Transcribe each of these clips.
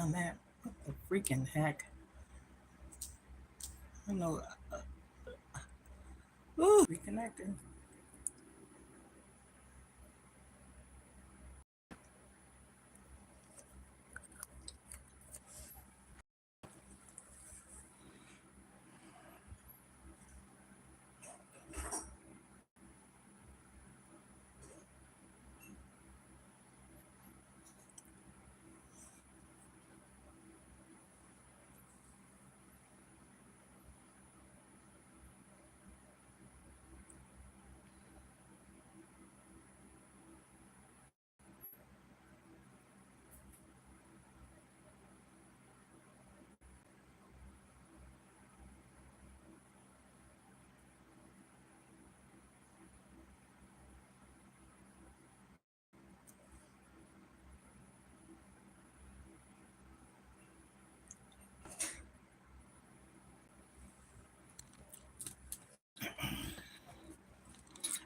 done that. What the freaking heck? I know. Ooh, reconnecting.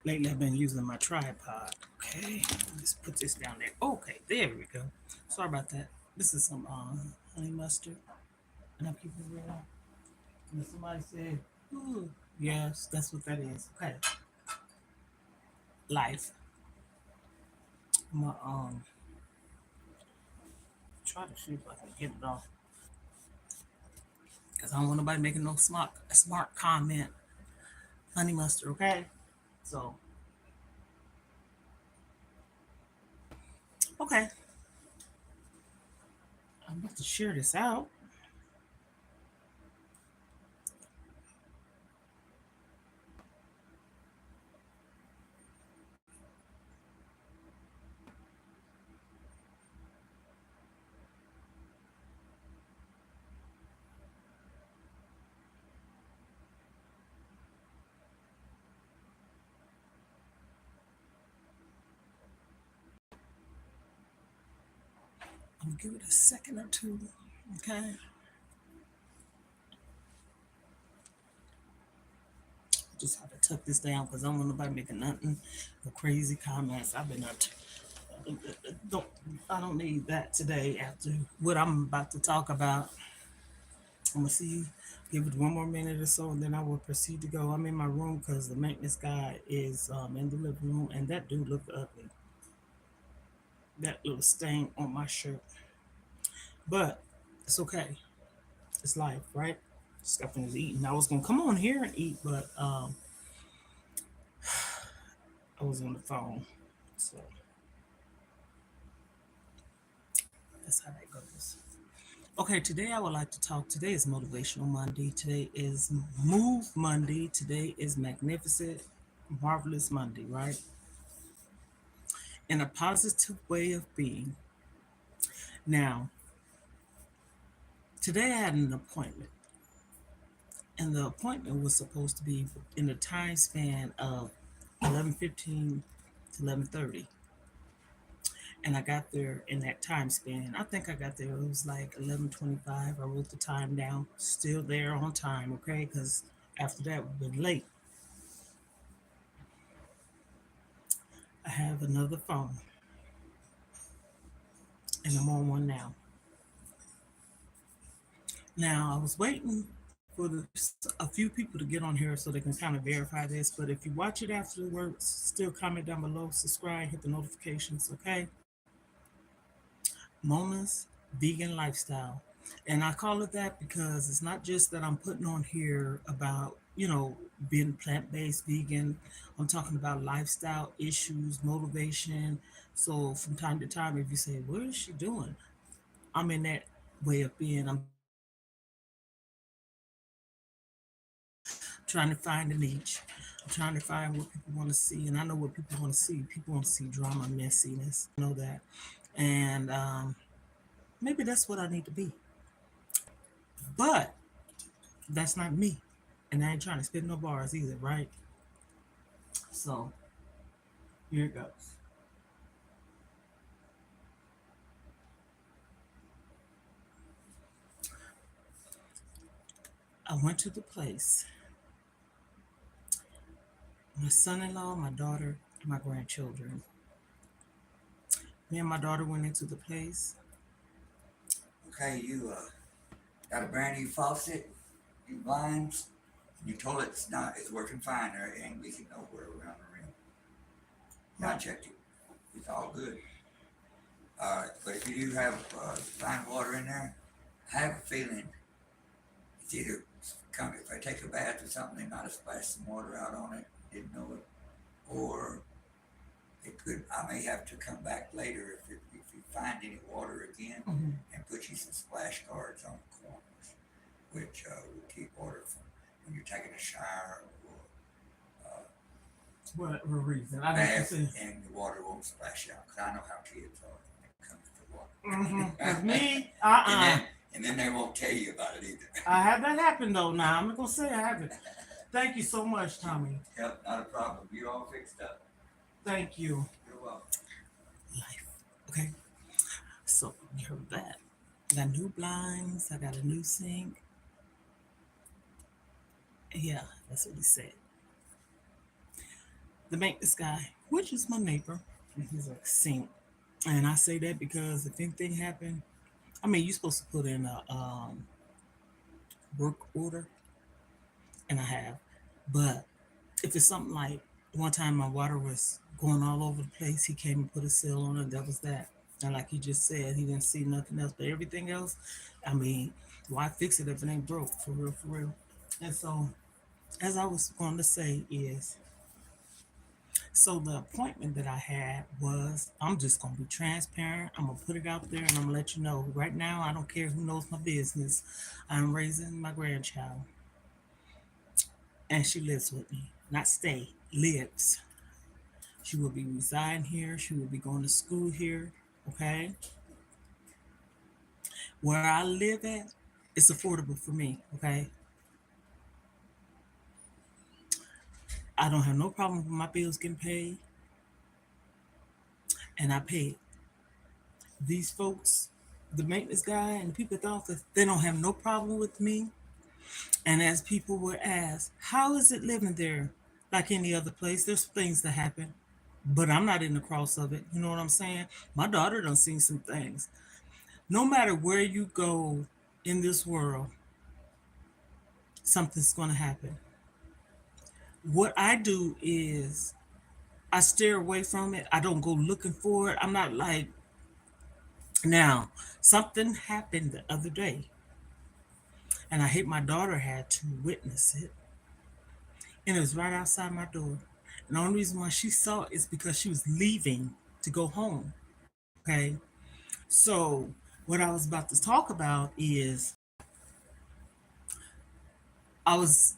Lately, I've been using my tripod. Okay, let's put this down there. Okay, there we go. Sorry about that. This is some honey mustard, and I'm keeping it real. And somebody said, "Ooh, yes, that's what that is." Okay, life. I'm gonna try to see if I can get it off, cause I don't want nobody making no smart comment. Honey mustard, okay? So, okay, I'm about to share this out. I'm gonna give it a second or two, okay? Just have to tuck this down because I don't want nobody making nothing, no crazy comments. I've been up. Don't I don't need that today after what I'm about to talk about. I'm gonna see, give it one more minute or so, and then I will proceed to go. I'm in my room because the maintenance guy is in the living room, and that dude looked ugly. That little stain on my shirt, but it's okay. It's life, right? Just got finished eating. I was gonna come on here and eat, but I was on the phone, so that's how that goes. Okay, today I would like to talk. Today is Motivational Monday. Today is Move Monday. Today is Magnificent, Marvelous Monday, right? In a positive way of being. Now, today I had an appointment, and the appointment was supposed to be in a time span of 11:15 to 11:30. And I got there in that time span. I think I got there, it was like 11:25. I wrote the time down, still there on time, okay? Because after that, we've been late. I have another phone, and I'm on one now. Now, I was waiting for a few people to get on here so they can kind of verify this. But if you watch it afterwards, still comment down below, subscribe, hit the notifications, okay? Mona's Vegan Lifestyle. And I call it that because it's not just that I'm putting on here about, being plant based vegan. I'm talking about lifestyle issues, motivation. So from time to time, if you say, what is she doing? I'm in that way of being. I'm trying to find a niche. I'm trying to find what people want to see. And I know what people want to see. People want to see drama, messiness. I know that. And maybe that's what I need to be. But that's not me. And I ain't trying to spit no bars either, right? So here it goes. I went to the place. My son in law, my daughter, and my grandchildren. Me and my daughter went into the place. Okay, you got a brand new faucet, new blinds, and your toilet's not is working fine. There ain't leaking nowhere around the rim. Yeah, I Right. checked it. It's all good. But if you do have fine water in there, I have a feeling it's either come if I take a bath or something, they might have splashed some water out on it, didn't know it, or it could. I may have to come back later if you find any water again Mhm. and put you some splash guards on the corners, which will keep water from when you're taking a shower or Whatever reason. I know what you're bath saying. and the water won't splash out. Because I know how kids are when it comes Mm-hmm. to Cause water. me, and then and then they won't tell you about it I either. had that happen though. Now I'm not gonna say I haven't. Thank you so much, Tommy. Yep, not a problem. You're all fixed up. Thank you. You're welcome. Life. Okay. So you heard that. I got new blinds. I got a new sink. Yeah, that's what he said. The maintenance guy, which is my neighbor, and he's like sink. And I say that because if anything happened, I mean, you're supposed to put in a work order, and I have. But if it's something like one time my water was going all over the place, he came and put a seal on it. That was that. And like he just said, he didn't see nothing else. But everything else, I mean, why fix it if it ain't broke? For real, for real. And so, as I was going to say, is so the appointment that I had was I'm just gonna be transparent. I'm gonna put it out there and I'm gonna let you know. Right now, I don't care who knows my business. I'm raising my grandchild, and she lives with me. Not stay, lives. She will be residing here. She will be going to school here. Okay, where I live at, it's affordable for me. Okay, I don't have no problem with my bills getting paid, and I pay it. These folks, the maintenance guy and the people at the office, they don't have no problem with me. And as people would ask, how is it living there like any other place? There's things that happen, but I'm not in the cross of it. You know what I'm saying? My daughter done seen some things. No matter where you go in this world, something's going to happen. What I do is I steer away from it. I don't go looking for it. I'm not like, now, something happened the other day, and I hate my daughter had to witness it. And it was right outside my door. And the only reason why she saw it is because she was leaving to go home. Okay. So, what I was about to talk about is I was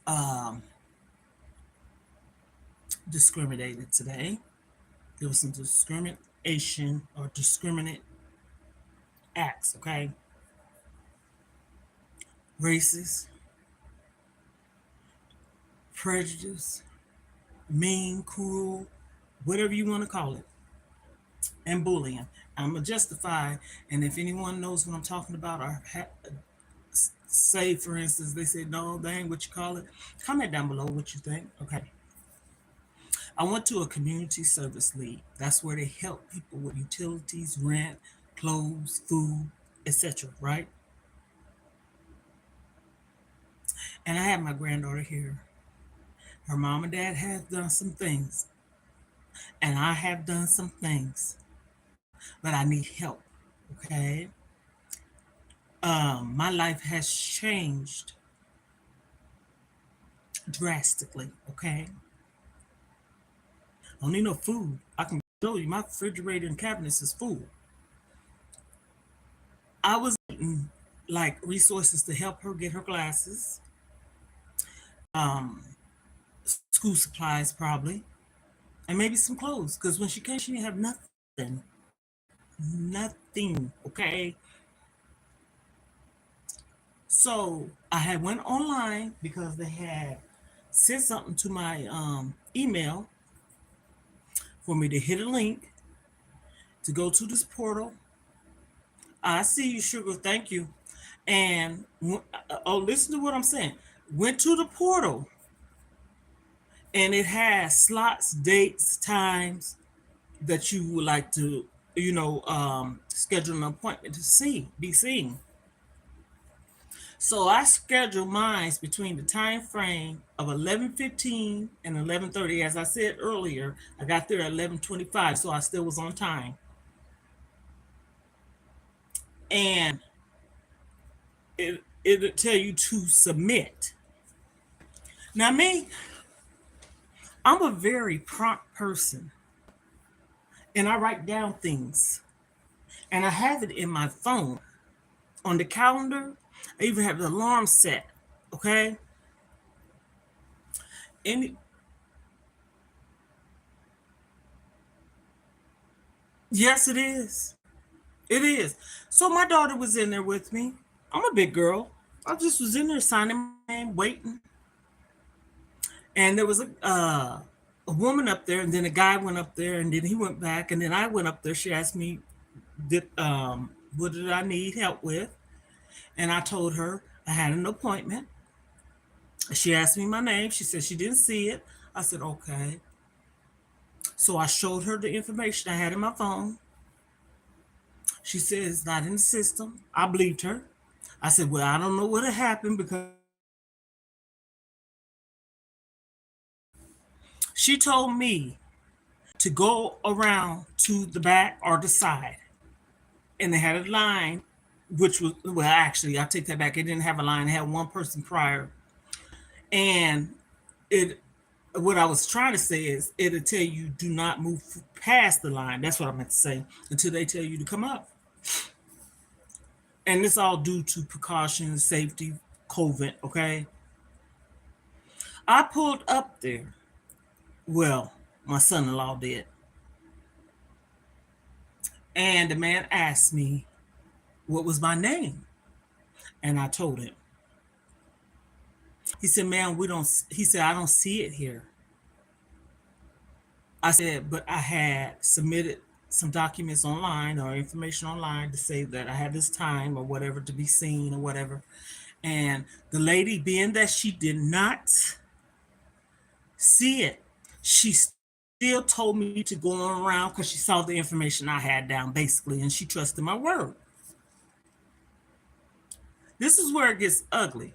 discriminated today. There was some discrimination or discriminate acts. Okay. Racist, prejudice, mean, cruel, whatever you want to call it, and bullying. I'm going to justify, and if anyone knows what I'm talking about or say, for instance, they say, no, they ain't what you call it, comment down below what you think. Okay. I went to a community service league. That's where they help people with utilities, rent, clothes, food, etc. Right? And I had my granddaughter here. Her mom and dad have done some things, and I have done some things, but I need help. Okay. My life has changed drastically. Okay. I don't need no food. I can show you my refrigerator and cabinets is full. I was getting like resources to help her get her glasses, um, school supplies probably, and maybe some clothes. Because when she came, she didn't have nothing, nothing. Okay, so I had went online because they had sent something to my email for me to hit a link to go to this portal. I see you, sugar. Thank you. And oh, listen to what I'm saying. Went to the portal, and it has slots, dates, times that you would like to, schedule an appointment to be seen. So I scheduled mine between the time frame of 11:15 and 11:30. As I said earlier, I got there at 11:25, so I still was on time. And it'll tell you to submit. Now me, I'm a very prompt person, and I write down things, and I have it in my phone on the calendar. I even have the alarm set. Okay, and yes, it is. It is. So my daughter was in there with me. I'm a big girl. I just was in there signing my name, waiting, and there was a woman up there, and then a guy went up there, and then he went back, and then I went up there. She asked me, "Did what did I need help with?" And I told her I had an appointment. She asked me my name. She said she didn't see it. I said okay. So I showed her the information I had in my phone. She said it's not in the system. I believed her. I said, well, I don't know what had happened because she told me to go around to the back or the side. And they had a line, which was, well, actually, I take that back. It didn't have a line, it had one person prior. And it, what I was trying to say is, it'll tell you do not move past the line. That's what I meant to say until they tell you to come up. And this all due to precautions, safety, COVID. Okay, I pulled up there. Well, my son-in-law did, and the man asked me what was my name, and I told him. He said, "Man, we don't." He said, "I don't see it here." I said, "But I had submitted some documents online or information online to say that I had this time or whatever to be seen or whatever." And the lady, being that she did not see it, she still told me to go on around because she saw the information I had down basically, and she trusted my word. This is where it gets ugly.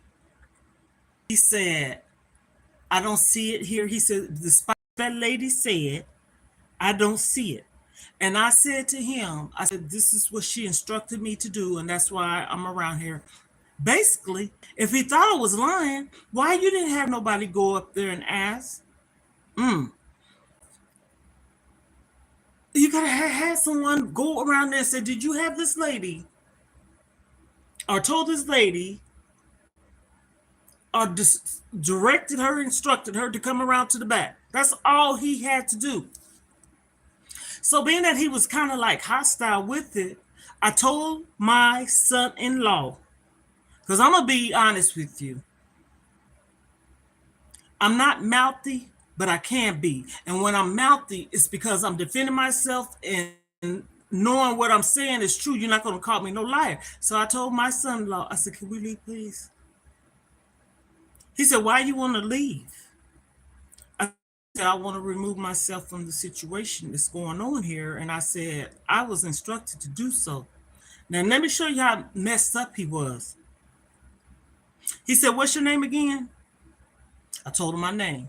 He said, I don't see it here. He said, despite that lady said, I don't see it. And I said to him, I said, this is what she instructed me to do, and that's why I'm around here. Basically, if he thought I was lying, why you didn't have nobody go up there and ask? Mm. You gotta have had someone go around there and say, did you have this lady? Or told this lady, or directed her, instructed her to come around to the back. That's all he had to do. So being that he was kind of like hostile with it, I told my son-in-law, because I'm gonna be honest with you, I'm not mouthy, but I can be. And when I'm mouthy, it's because I'm defending myself and knowing what I'm saying is true. You're not gonna call me no liar. So I told my son-in-law, I said, can we leave, please? He said, why you want to leave? I said, I want to remove myself from the situation that's going on here. And I said, I was instructed to do so. Now, let me show you how messed up he was. He said, what's your name again? I told him my name.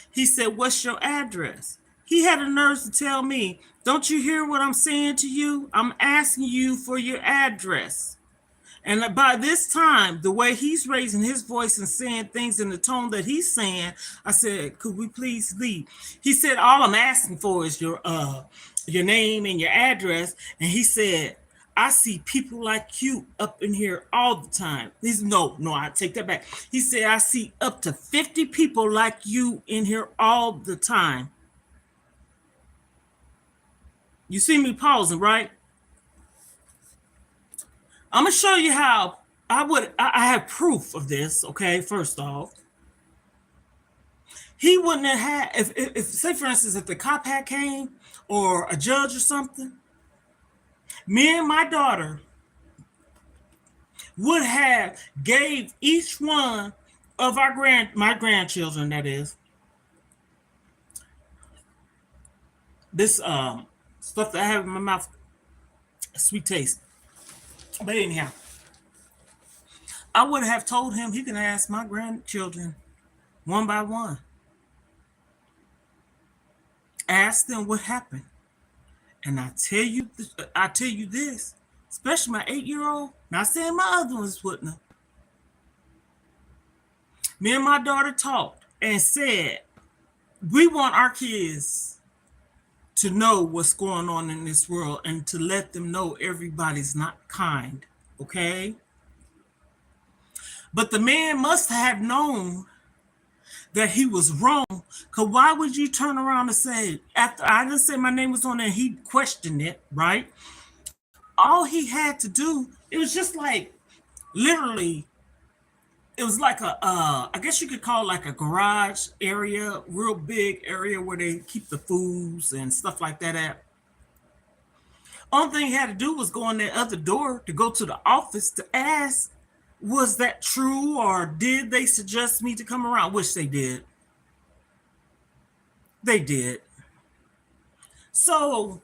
He said, what's your address? He had the nerve to tell me, don't you hear what I'm saying to you? I'm asking you for your address. And by this time, the way he's raising his voice and saying things in the tone that he's saying, I said, could we please leave? He said, all I'm asking for is your name and your address. And he said, I see people like you up in here all the time. He's no, I take that back. He said, I see up to 50 people like you in here all the time. You see me pausing, right? I'm gonna show you how I have proof of this. Okay, first off, he wouldn't have had if say for instance if the cop had came or a judge or something, me and my daughter would have gave each one of my grandchildren, that is, this stuff that I have in my mouth, sweet taste. But anyhow, I would have told him he can ask my grandchildren one by one. Ask them what happened. And I tell you this, especially my 8-year-old, not saying my other ones wouldn't have. Me and my daughter talked and said, we want our kids to know what's going on in this world and to let them know everybody's not kind, okay? But the man must have known that he was wrong. Because why would you turn around and say, after I didn't say my name was on there, he questioned it, right? All he had to do, it was just like literally, it was like I guess you could call it like a garage area, real big area where they keep the foods and stuff like that at. Only thing he had to do was go in that other door to go to the office to ask, was that true or did they suggest me to come around? Which they did. They did. So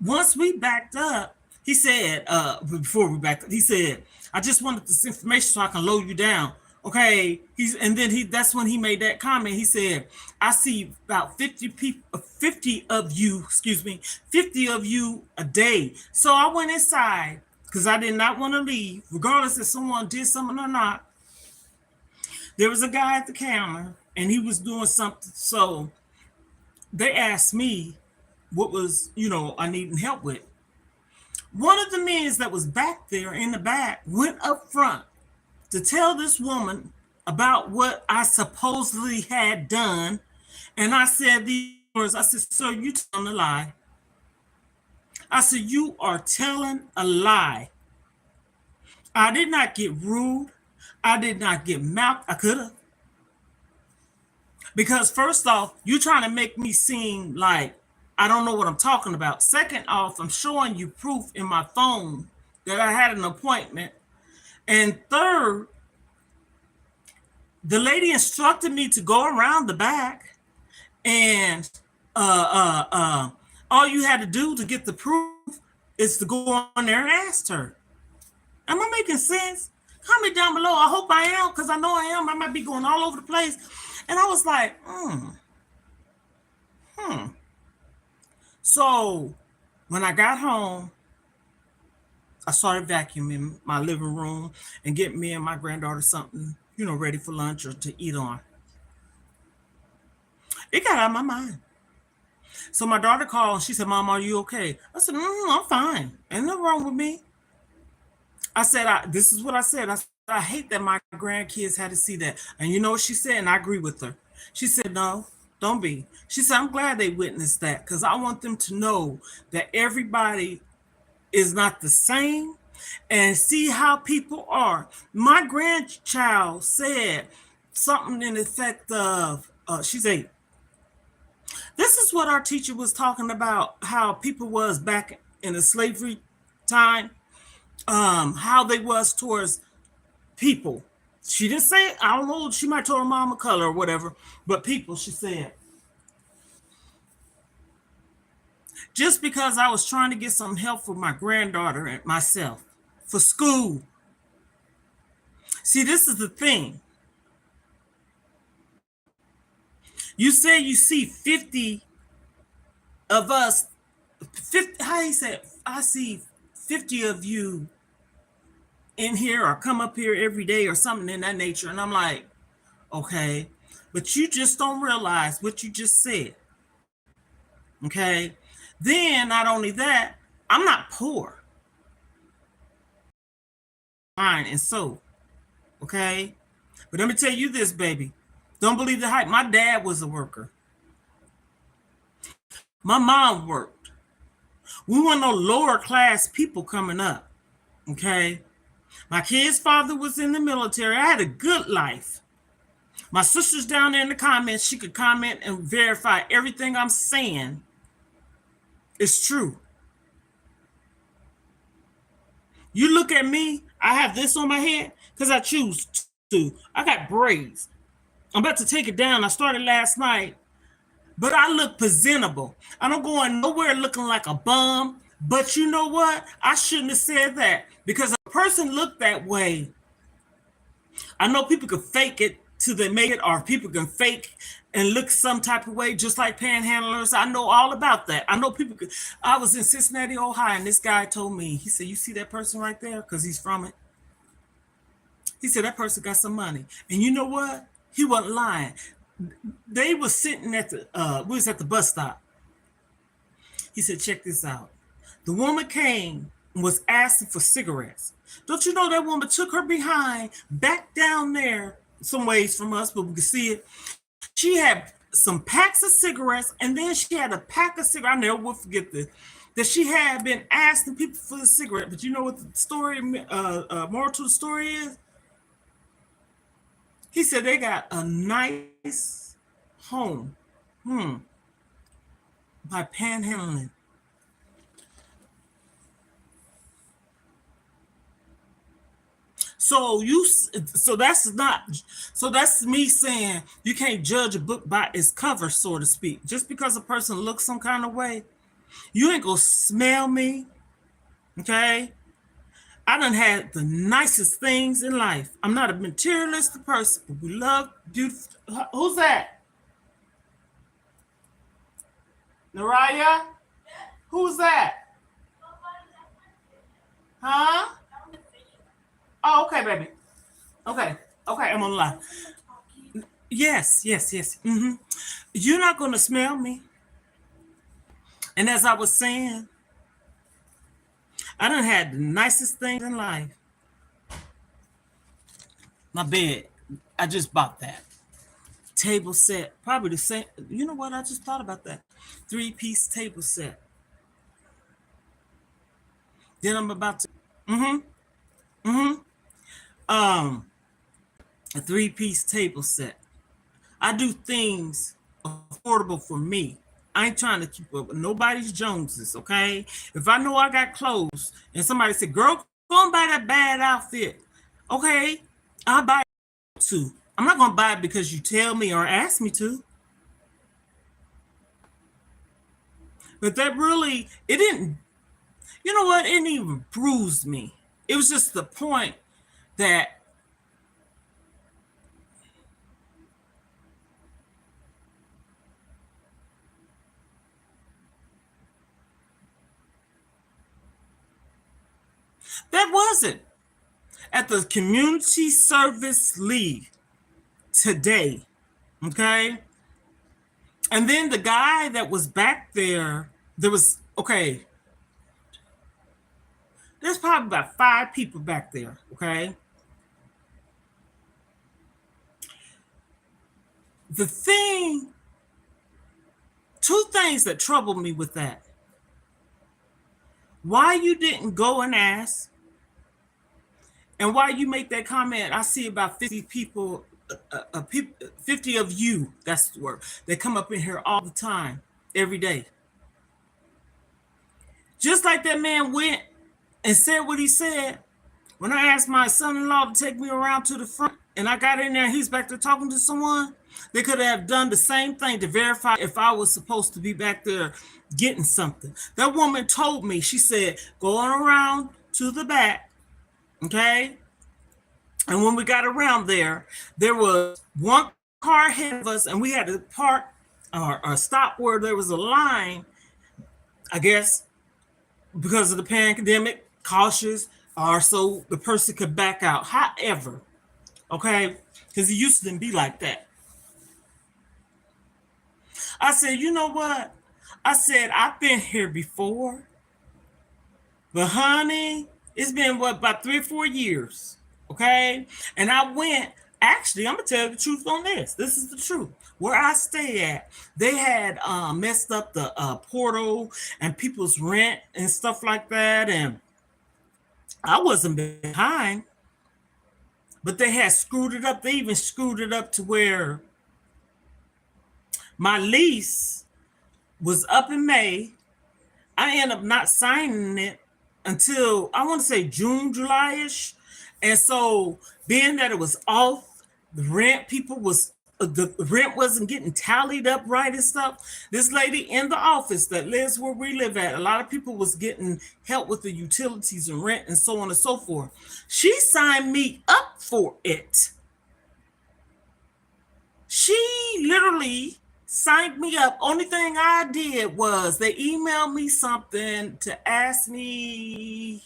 once we backed up, he said, before we backed up, he said, I just wanted this information so I can load you down. Okay. That's when he made that comment. He said, I see about 50 people, 50 of you, 50 of you a day. So I went inside because I did not want to leave, regardless if someone did something or not. There was a guy at the counter and he was doing something. So they asked me what was, I needing help with. One of the men that was back there in the back went up front to tell this woman about what I supposedly had done. And I said these words, I said, sir, you telling a lie. I said, you are telling a lie. I did not get rude. I did not get mouth. I could have. Because first off, you're trying to make me seem like I don't know what I'm talking about. Second off, I'm showing you proof in my phone that I had an appointment. And third, the lady instructed me to go around the back and all you had to do to get the proof is to go on there and ask her. Am I making sense? Comment down below. I hope I am, because I know I am. I might be going all over the place. And I was like, So when I got home, I started vacuuming my living room and getting me and my granddaughter something, ready for lunch or to eat on. It got out of my mind. So my daughter called and she said, Mom, are you okay? I said, I'm fine. Ain't nothing wrong with me. I said, this is what I said. I hate that my grandkids had to see that. And you know what she said? And I agree with her. She said, no, don't be. She said, I'm glad they witnessed that because I want them to know that everybody is not the same and see how people are. My grandchild said something in the effect of, she's 8. This is what our teacher was talking about, how people was back in the slavery time, how they was towards people. She didn't say, I don't know, she might tell her mom of color or whatever, but people, she said. Just because I was trying to get some help for my granddaughter and myself for school. See, this is the thing. You say you see 50 of us, 50, how he said, I see 50 of you in here or come up here every day or something in that nature. And I'm like, okay, but you just don't realize what you just said. Okay. Then not only that, I'm not poor. Fine. And so, okay. But let me tell you this, baby. Don't believe the hype. My dad was a worker. My mom worked. We weren't no lower class people coming up. Okay. My kid's father was in the military. I had a good life. My sister's down there in the comments. She could comment and verify everything I'm saying is true. You look at me, I have this on my head because I choose to. I got braids. I'm about to take it down. I started last night, but I look presentable. I don't go in nowhere looking like a bum. But you know what? I shouldn't have said that because a person looked that way I know people can fake it till they make it, or people can fake and look some type of way, just like panhandlers. I know all about that. I know people could. I was in Cincinnati, Ohio, and this guy told me, he said, "You see that person right there?" Because he's from it. He said, "That person got some money." And you know what? He wasn't lying. They were sitting at the, we was at the bus stop. He said, "Check this out. The woman came and was asking for cigarettes. Don't you know that woman took her behind back down there some ways from us, but we could see it. She had some packs of cigarettes, and then she had a pack of cigarettes. I never will forget this. That she had been asking people for the cigarette. But you know what the story, moral to the story is? He said they got a nice home. By panhandling. So that's not, so that's me saying you can't judge a book by its cover, so to speak. Just because a person looks some kind of way, you ain't gonna smell me, okay? I done had the nicest things in life. I'm not a materialistic person, but we love beautiful. Who's that? Naraya? Who's that? Huh? Oh, okay, baby. Okay. Okay, I'm on the line. Yes, yes, yes. You're not gonna smell me. And as I was saying, I done had the nicest things in life. My bed, I just bought that. Table set, probably the same. You know what? I just thought about that. 3-piece table set. Then I'm about to, um, a 3-piece table set. I do things affordable for me. I ain't trying to keep up with nobody's Joneses, okay? If I know I got clothes and somebody said, "Girl, go and buy that bad outfit," okay, I'll buy it too. I'm not gonna buy it because you tell me or ask me to. But that really, it didn't, you know what? It didn't even bruise me. It was just the point that that wasn't at the community service league today, okay? And then the guy that was back there, there was, okay, there's probably about 5 people back there, okay? The thing, 2 things that troubled me with that. Why you didn't go and ask, and why you make that comment. I see about 50 people, 50 of you, that's the word. They come up in here all the time, every day. Just like that man went and said what he said. When I asked my son-in-law to take me around to the front and I got in there and he's back there talking to someone, they could have done the same thing to verify if I was supposed to be back there getting something. That woman told me, she said, going around to the back, okay? And when we got around there was one car ahead of us and we had to park or stop where there was a line, I guess, because of the pandemic, cautious, or so the person could back out. However, okay, because it used to be like that. I said, you know what? I said, I've been here before, but honey, it's been what, about 3 or 4 years, okay? And I went, actually, I'm gonna tell you the truth on this. This is the truth. Where I stay at, they had messed up the portal and people's rent and stuff like that, and I wasn't behind, but they had screwed it up. They even screwed it up to where my lease was up in May. I ended up not signing it until I want to say June, July-ish. And so being that it was off, the rent people was the rent wasn't getting tallied up right and stuff. This lady in the office that lives where we live at, a lot of people was getting help with the utilities and rent and so on and so forth. She signed me up for it. literally signed me up. Only thing I did was they emailed me something to ask me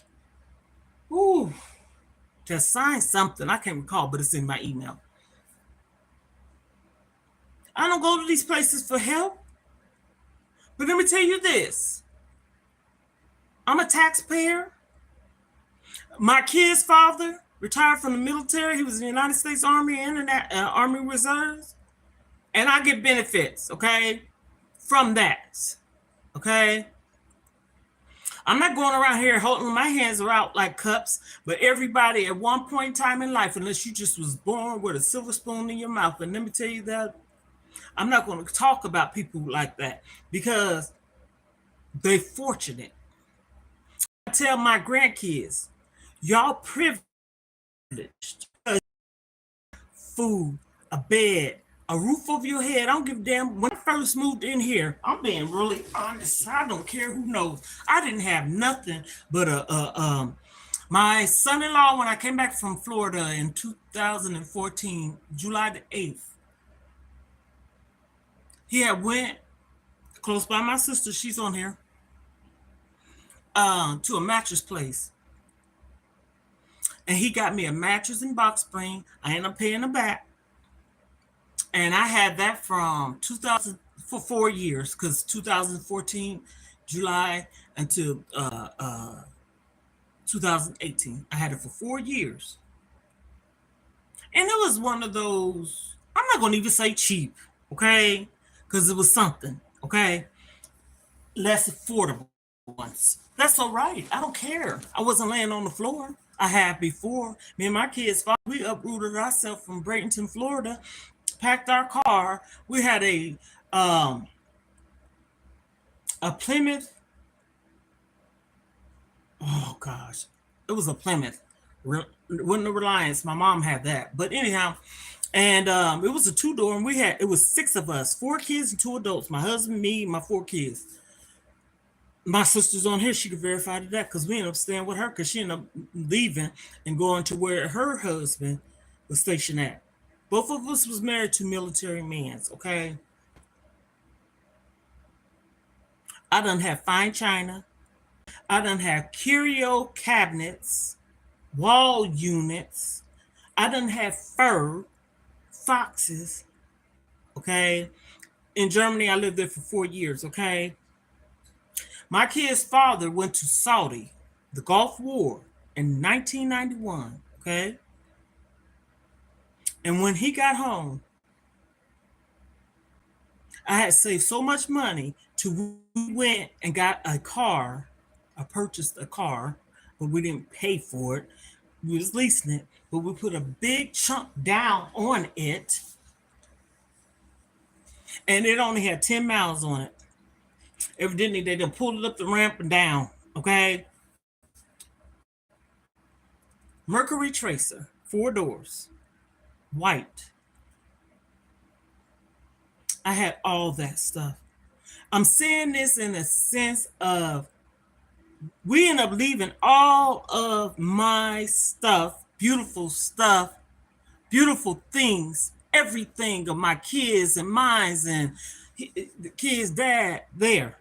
to sign something. I can't recall, but it's in my email. I don't go to these places for help. But let me tell you this. I'm a taxpayer. My kid's father retired from the military. He was in the United States Army and Army Reserves. And I get benefits, okay, from that, okay? I'm not going around here holding my hands are out like cups, but everybody at one point in time in life, unless you just was born with a silver spoon in your mouth, and let me tell you that I'm not going to talk about people like that because they're fortunate. I tell my grandkids, y'all privileged. Food, a bed, a roof over your head. I don't give a damn. When I first moved in here, I'm being really honest. I don't care who knows. I didn't have nothing but my son-in-law, when I came back from Florida in 2014, July the 8th, he had went close by my sister, she's on here, to a mattress place. And he got me a mattress and box spring. I ended up paying the back. And I had that from 2000 for 4 years, because 2014, July until 2018. I had it for 4 years. And it was one of those, I'm not going to even say cheap, okay? Because it was something, okay? Less affordable ones. That's all right. I don't care. I wasn't laying on the floor. I had before. Me and my kids, we uprooted ourselves from Bradenton, Florida, packed our car. We had a Plymouth. Oh gosh, it was a Plymouth. Wasn't a Reliance. My mom had that, but anyhow, and it was a 2-door, and it was 6 of us, 4 kids and 2 adults. My husband, me, my 4 kids. My sister's on here. She could verify to that because we ended up staying with her because she ended up leaving and going to where her husband was stationed at. Both of us was married to military men, okay? I done have fine china. I done have curio cabinets, wall units. I done have fur, foxes, okay? In Germany, I lived there for 4 years, okay? My kid's father went to Saudi, the Gulf War, in 1991, okay? And when he got home, I had saved so much money to we went and got a car. I purchased a car, but we didn't pay for it. We was leasing it, but we put a big chunk down on it, and it only had 10 miles on it. Evidently, they done pulled it up the ramp and down, okay? Mercury Tracer, 4 doors, white. I had all that stuff. I'm saying this in a sense of we end up leaving all of my stuff, beautiful things, everything of my kids and mines and the kids' dad there.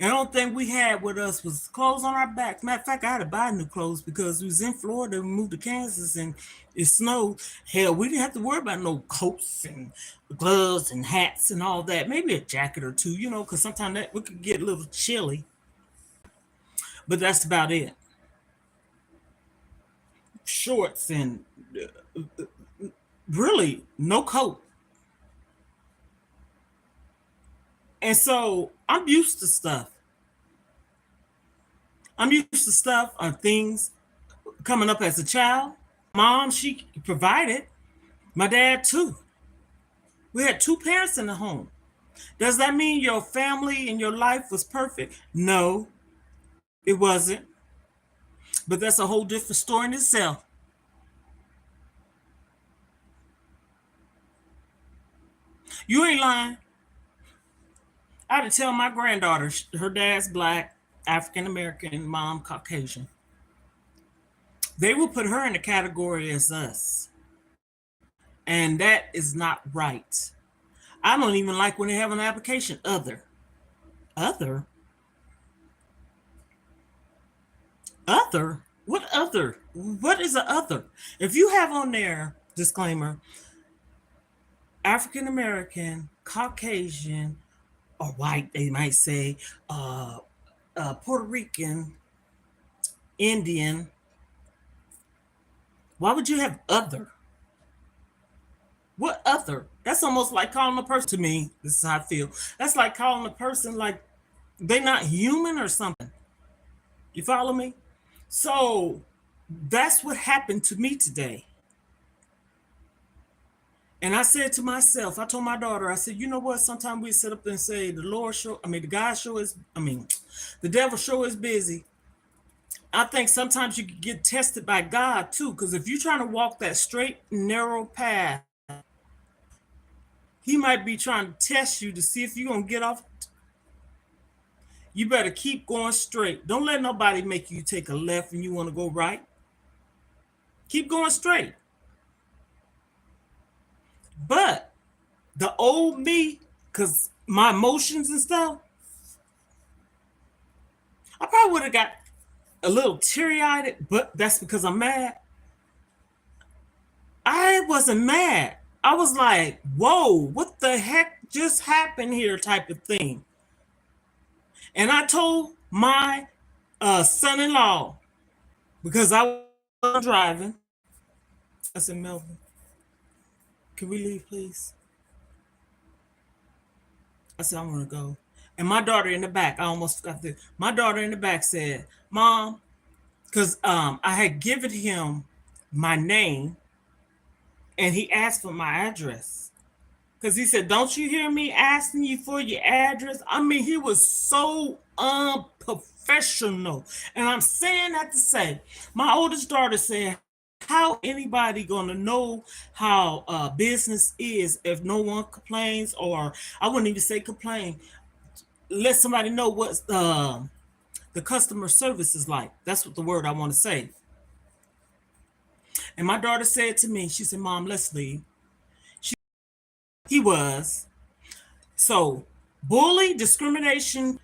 And the only thing we had with us was clothes on our back. Matter of fact, I had to buy new clothes because we was in Florida. We moved to Kansas and it snowed. Hell, we didn't have to worry about no coats and gloves and hats and all that. Maybe a jacket or two, because sometimes that we could get a little chilly. But that's about it. Shorts and really no coat. And so I'm used to stuff. I'm used to stuff or things coming up as a child. Mom, she provided. My dad, too. We had 2 parents in the home. Does that mean your family and your life was perfect? No, it wasn't. But that's a whole different story in itself. You ain't lying. I had to tell my granddaughter, her dad's black, African American, mom Caucasian. They will put her in the category as us. And that is not right. I don't even like when they have an application. Other, other. What other? What is a other? If you have on there disclaimer, African American, Caucasian, or white, they might say, Puerto Rican, Indian. Why would you have other? What other? That's almost like calling a person, to me. This is how I feel. That's like calling a person like they're not human or something. You follow me? So that's what happened to me today. And I said to myself, I told my daughter, I said, you know what? Sometimes we sit up and say, the God show is, the devil show is busy. I think sometimes you can get tested by God too, because if you're trying to walk that straight, narrow path, he might be trying to test you to see if you're going to get off. You better keep going straight. Don't let nobody make you take a left and you want to go right. Keep going straight. But the old me, because my emotions and stuff, I probably would have got a little teary-eyed, but that's because I'm mad. I wasn't mad. I was like, whoa, what the heck just happened here type of thing. And I told my son-in-law, because I was driving, I said, Melvin, can we leave, please? I said, I want to go. And my daughter in the back, I almost forgot this. My daughter in the back said, Mom, because I had given him my name and he asked for my address. Because he said, don't you hear me asking you for your address? I mean, he was so unprofessional. And I'm saying that to say, my oldest daughter said, how anybody gonna know how business is if no one complains, or I wouldn't even say complain, let somebody know what the customer service is like. That's what the word I want to say. And my daughter said to me, she said, Mom, let's leave. He was. So bully, discrimination,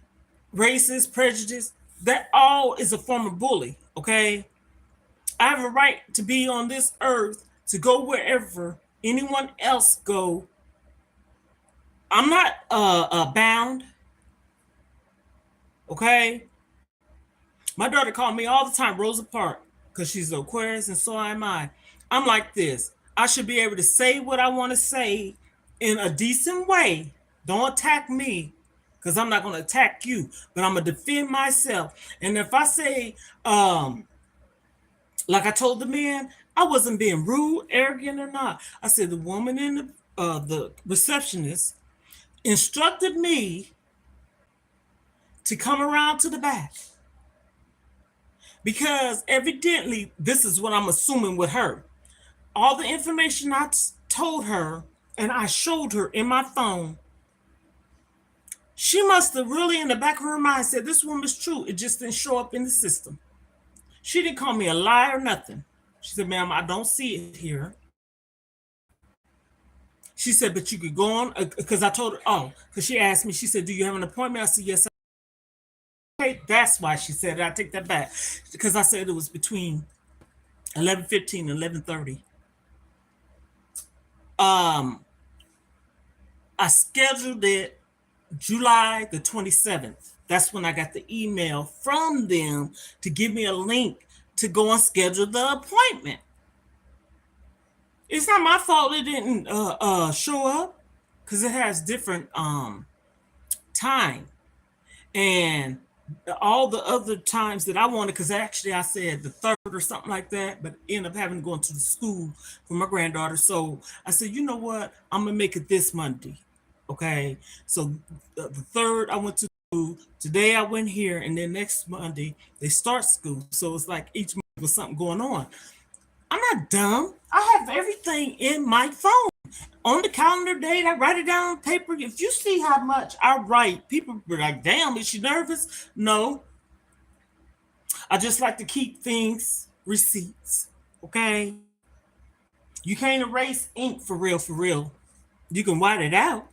racist, prejudice, that all is a form of bully, okay? I have a right to be on this earth to go wherever anyone else go. I'm not bound, okay? My daughter called me all the time Rosa Parks because she's an Aquarius and so am I. I'm like this. I should be able to say what I want to say in a decent way. Don't attack me because I'm not going to attack you, but I'm going to defend myself. And if I say, like I told the man, I wasn't being rude, arrogant, or not. I said the woman in the receptionist instructed me to come around to the back because evidently this is what I'm assuming with her. All the information I told her and I showed her in my phone, she must have really in the back of her mind said this woman's true. It just didn't show up in the system. She didn't call me a liar or nothing. She said, ma'am, I don't see it here. She said, but you could go on, because I told her, because she asked me, she said, do you have an appointment? I said, yes. Okay, that's why she said it. I take that back. Because I said it was between 11:15 and 11:30. I scheduled it July the 27th. That's when I got the email from them to give me a link to go and schedule the appointment. It's not my fault it didn't show up because it has different time. And all the other times that I wanted, because actually I said the 3rd or something like that, but ended up having to go into the school for my granddaughter. So I said, you know what? I'm going to make it this Monday. Okay. So the 3rd I went to school. Today I went here, and then next Monday they start school. So it's like each month was something going on. I'm not dumb. I have everything in my phone. On the calendar date, I write it down on paper. If you see how much I write, people be like, damn, is she nervous? No. I just like to keep things, receipts, okay? You can't erase ink for real, for real. You can white it out,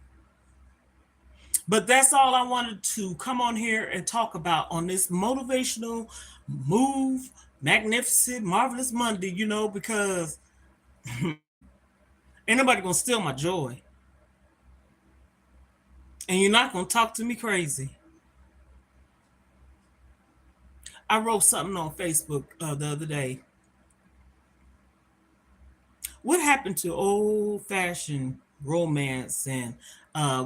But that's all I wanted to come on here and talk about on this motivational move, magnificent, marvelous Monday, because ain't nobody gonna steal my joy. And you're not gonna talk to me crazy. I wrote something on Facebook the other day. What happened to old fashioned romance and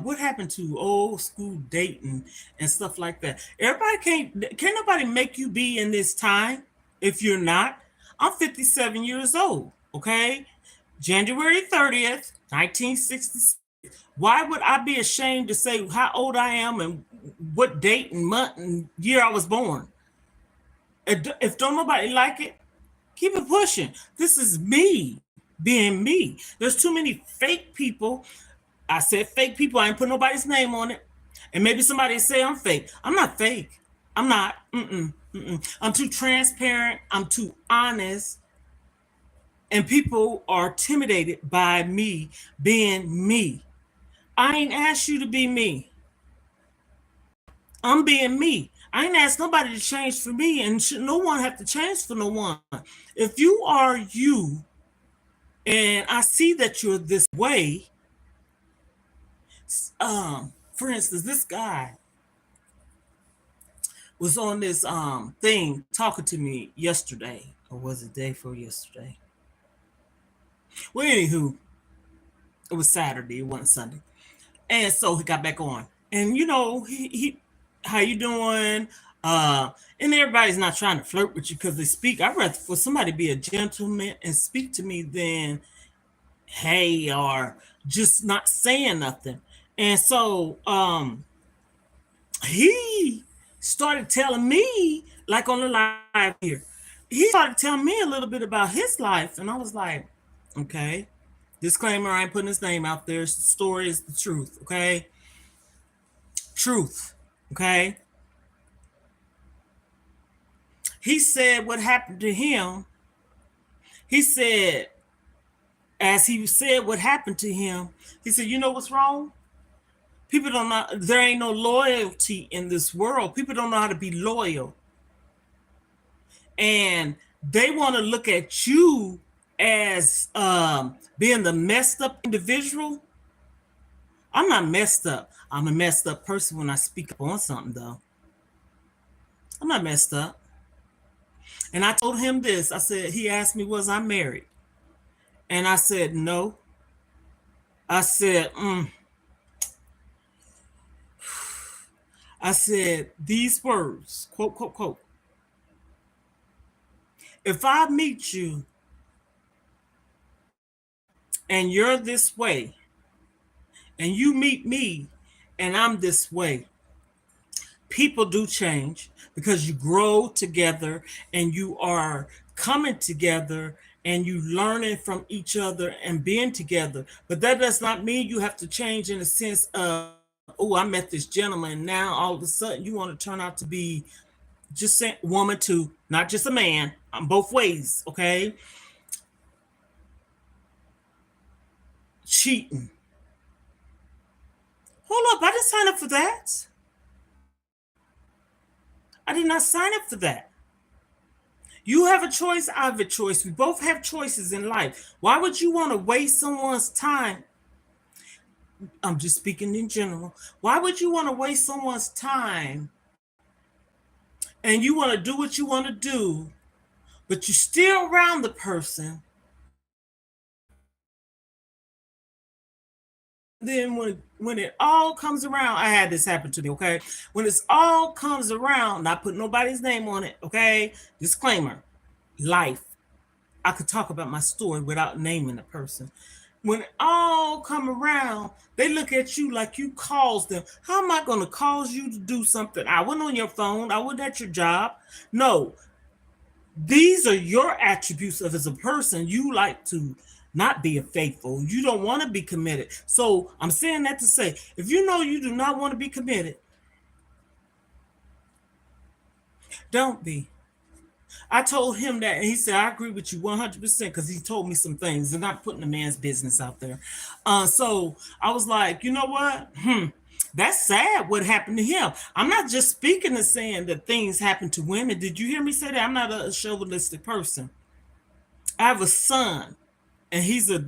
what happened to old school dating and stuff like that? Everybody can't nobody make you be in this time if you're not. I'm 57 years old, okay? January 30th, 1966. Why would I be ashamed to say how old I am and what date and month and year I was born? If don't nobody like it, keep it pushing. This is me being me. There's too many fake people. I said fake people. I ain't put nobody's name on it. And maybe somebody say I'm fake. I'm not fake. I'm not. I'm too transparent. I'm too honest. And people are intimidated by me being me. I ain't asked you to be me. I'm being me. I ain't asked nobody to change for me, and should no one have to change for no one. If you are you, and I see that you're this way, for instance, this guy was on this thing talking to me yesterday, or was it day before yesterday? Well, anywho, it was Saturday, it wasn't Sunday. And so he got back on. And he how you doing? And everybody's not trying to flirt with you because they speak. I'd rather for somebody to be a gentleman and speak to me than hey or just not saying nothing. And so he started telling me, like on the live here, he started telling me a little bit about his life. And I was like, okay. Disclaimer, I ain't putting his name out there. The story is the truth, okay? Truth, okay? He said what happened to him. He said, as he said what happened to him, he said, you know what's wrong? People don't know, there ain't no loyalty in this world. People don't know how to be loyal. And they want to look at you as being the messed up individual. I'm not messed up. I'm a messed up person when I speak up on something, though. I'm not messed up. And I told him this. I said, he asked me, was I married? And I said, no. I said, I said these words, quote, quote, quote. If I meet you and you're this way, and you meet me and I'm this way, people do change because you grow together and you are coming together and you learning from each other and being together. But that does not mean you have to change in the sense of, oh, I met this gentleman. Now all of a sudden you want to turn out to be just a woman too, not just a man. I'm both ways, okay? Cheating. Hold up, I didn't sign up for that. I did not sign up for that. You have a choice, I have a choice. We both have choices in life. Why would you want to waste someone's time? I'm just speaking in general. Why would you want to waste someone's time and you want to do what you want to do, but you're still around the person? Then when it all comes around, I had this happen to me, okay? When it's all comes around, not put nobody's name on it, okay? Disclaimer, life. I could talk about my story without naming the person. When it all come around, they look at you like you caused them. How am I going to cause you to do something? I wasn't on your phone. I wasn't at your job. No, these are your attributes of as a person. You like to not be faithful. You don't want to be committed. So I'm saying that to say, if you know you do not want to be committed, don't be. I told him that, and he said, I agree with you 100% because he told me some things and not putting a man's business out there. So I was like, you know what? That's sad what happened to him. I'm not just speaking and saying that things happen to women. Did you hear me say that? I'm not a chauvinistic person. I have a son, and he's I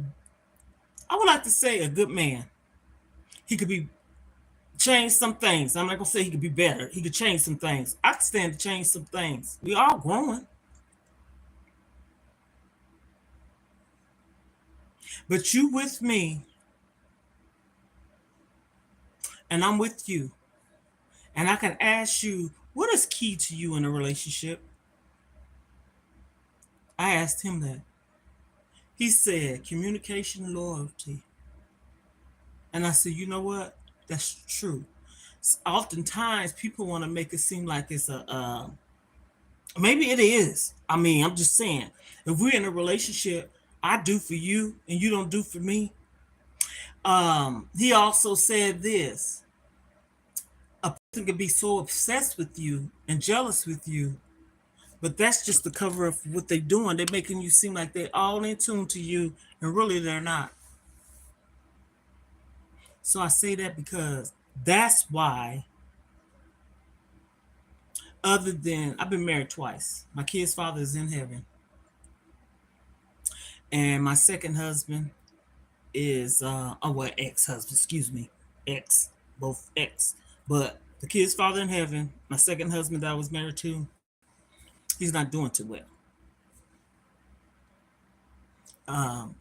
would like to say, a good man. He could be change some things. I'm not gonna say he could be better. He could change some things. I could stand to change some things. We all growing. But you with me, and I'm with you. And I can ask you, what is key to you in a relationship? I asked him that. He said, communication, loyalty. And I said, you know what? That's true. Oftentimes, people want to make it seem like it's maybe it is. I mean, I'm just saying, if we're in a relationship, I do for you and you don't do for me. He also said this: a person can be so obsessed with you and jealous with you, but that's just the cover of what they're doing. They're making you seem like they're all in tune to you, and really they're not. So I say that because that's why, other than I've been married twice, my kid's father is in heaven, and my second husband is oh well, ex-husband, excuse me, ex, both ex, but the kid's father in heaven, my second husband that I was married to, he's not doing too well. Um,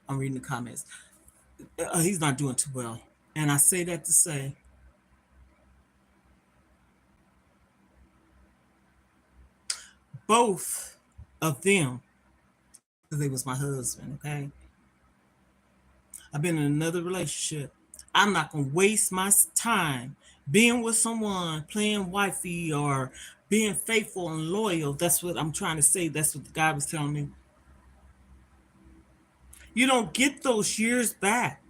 I'm reading the comments. He's not doing too well, and I say that to say both of them, because they was my husband. Okay, I've been in another relationship. I'm not gonna waste my time being with someone playing wifey or being faithful and loyal. That's what I'm trying to say. That's what the guy was telling me. You don't get those years back.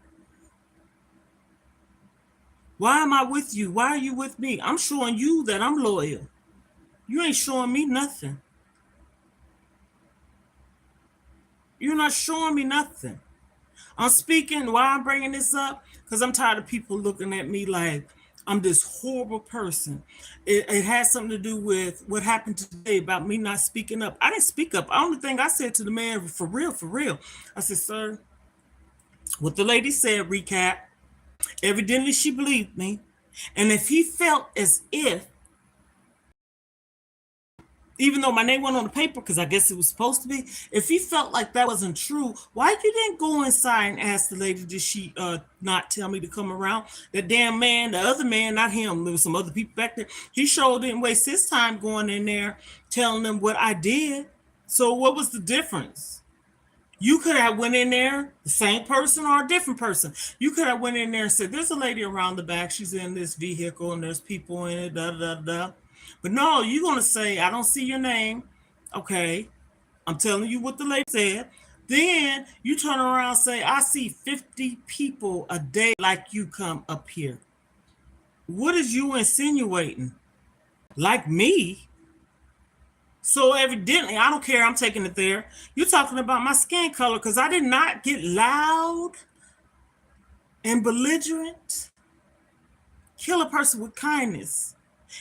Why am I with you? Why are you with me? I'm showing you that I'm loyal. You ain't showing me nothing. You're not showing me nothing. I'm speaking. Why I'm bringing this up? Because I'm tired of people looking at me like I'm this horrible person. It has something to do with what happened today about me not speaking up. I didn't speak up. The only thing I said to the man, for real, I said, sir, what the lady said, recap. Evidently, she believed me. And if he felt as if, even though my name went on the paper, because I guess it was supposed to be, if he felt like that wasn't true, why you didn't go inside and ask the lady, did she not tell me to come around? That damn man, the other man, not him, there was some other people back there. He sure didn't waste his time going in there telling them what I did. So what was the difference? You could have went in there, the same person or a different person. You could have went in there and said, there's a lady around the back. She's in this vehicle and there's people in it, da da da. But no, you're going to say, I don't see your name. Okay, I'm telling you what the lady said. Then you turn around and say, I see 50 people a day like you come up here. What is you insinuating? Like me? So evidently, I don't care. I'm taking it there. You're talking about my skin color because I did not get loud and belligerent. Kill a person with kindness.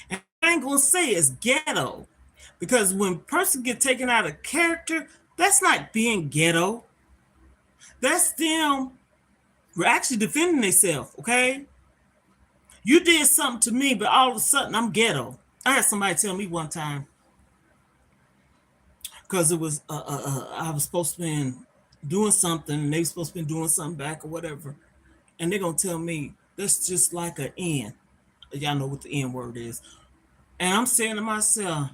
And I ain't gonna say it's ghetto because when person get taken out of character, that's not being ghetto. That's them actually defending themselves. Okay, you did something to me, but all of a sudden I'm ghetto. I had somebody tell me one time, because it was I was supposed to be doing something and they were supposed to be doing something back or whatever, and they're gonna tell me that's just like an N. Y'all know what the N word is, and I'm saying to myself,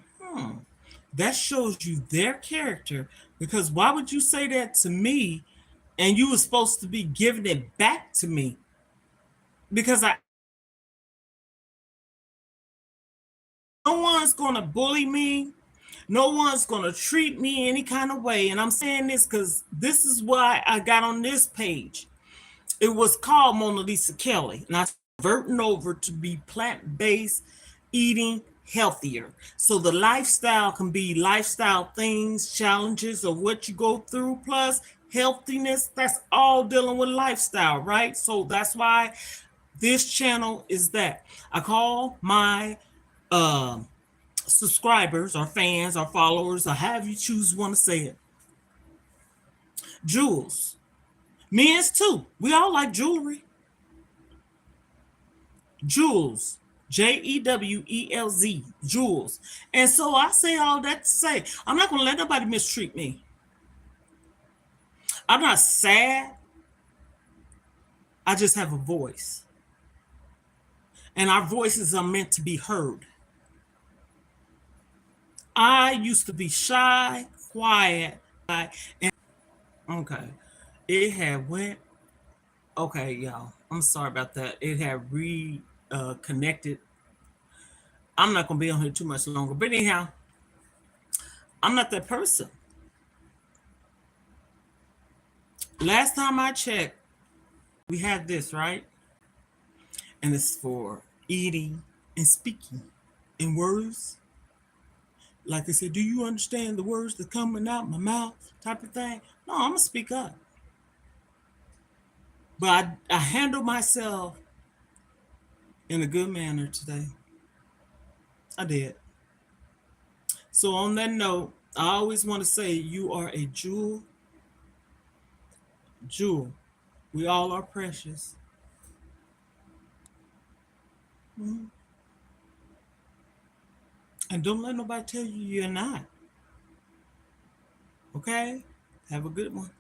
that shows you their character, because why would you say that to me, and you were supposed to be giving it back to me? Because no one's gonna bully me. No one's going to treat me any kind of way. And I'm saying this because this is why I got on this page. It was called Mona Lisa Kelly. And I converting over to be plant-based, eating healthier. So the lifestyle can be lifestyle things, challenges, or what you go through, plus healthiness, that's all dealing with lifestyle, right? So that's why this channel is that. I call my subscribers or fans or followers or however you choose want to say it, jewels. Men's too. We all like jewelry. Jewels. Jewelz. Jewels. And so I say all that to say, I'm not going to let nobody mistreat me. I'm not sad. I just have a voice. And our voices are meant to be heard. I used to be shy, quiet, and okay. It had went okay, y'all. I'm sorry about that. It had connected. I'm not gonna be on here too much longer. But anyhow, I'm not that person. Last time I checked, we had this, right? And it's for eating and speaking in words. Like they said, do you understand the words that coming out my mouth? Type of thing. No, I'm gonna speak up. But I handle myself in a good manner today. I did. So on that note, I always want to say you are a jewel. Jewel. We all are precious. Mhm. And don't let nobody tell you you're not. Okay? Have a good one.